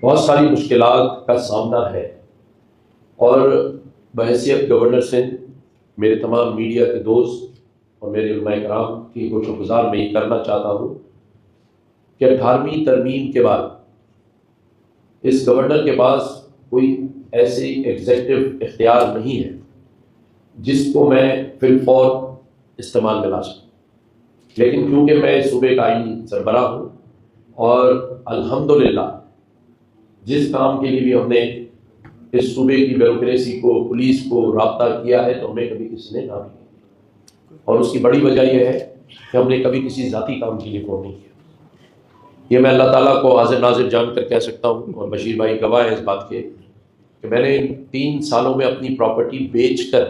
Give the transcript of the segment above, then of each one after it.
بہت ساری مشکلات کا سامنا ہے، اور بحیثیت گورنر سندھ میرے تمام میڈیا کے دوست اور میرے علماء کرام کی گوشہ گزار میں یہ کرنا چاہتا ہوں کہ 18ویں ترمیم کے بعد اس گورنر کے پاس کوئی ایسی ایگزیکٹو اختیار نہیں ہے جس کو میں فی الفور استعمال میں لا سکوں، لیکن کیونکہ میں صوبے کا آئینی سربراہ ہوں اور الحمدللہ جس کام کے لیے بھی ہم نے اس صوبے کی بیوروکریسی کو، پولیس کو رابطہ کیا ہے، تو ہمیں کبھی کسی نے کام نہیں کیا، اور اس کی بڑی وجہ یہ ہے کہ ہم نے کبھی کسی ذاتی کام کے لیے فون نہیں کیا۔ یہ میں اللہ تعالیٰ کو حاضر ناظر جان کر کہہ سکتا ہوں، اور بشیر بھائی گواہ ہیں اس بات کے، کہ میں نے 3 سالوں میں اپنی پراپرٹی بیچ کر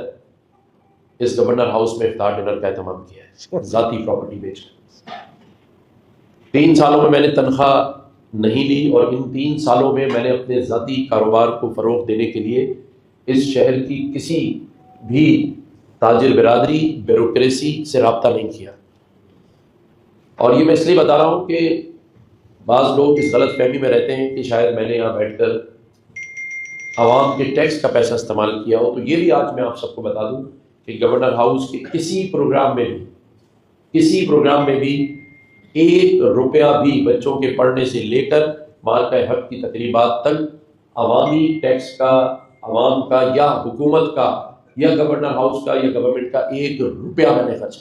اس گورنر ہاؤس میں افطار ڈنر کا اہتمام کیا ہے، ذاتی پراپرٹی بیچ کر۔ 3 سالوں میں میں نے تنخواہ نہیں لی، اور ان 3 سالوں میں میں نے اپنے ذاتی کاروبار کو فروغ دینے کے لیے اس شہر کی کسی بھی تاجر برادری، بیوروکریسی سے رابطہ نہیں کیا۔ اور یہ میں اس لیے بتا رہا ہوں کہ بعض لوگ اس غلط فہمی میں رہتے ہیں کہ شاید میں نے یہاں بیٹھ کر عوام کے ٹیکس کا پیسہ استعمال کیا ہو، تو یہ بھی آج میں آپ سب کو بتا دوں کہ گورنر ہاؤس کے کسی پروگرام میں بھی 1 روپیہ بھی بچوں کے پڑھنے سے لے کر مالکہ حق کی تقریبات تک عوامی ٹیکس کا، عوام کا یا حکومت کا یا گورنر ہاؤس کا یا گورنمنٹ کا 1 روپیہ میں نے خرچ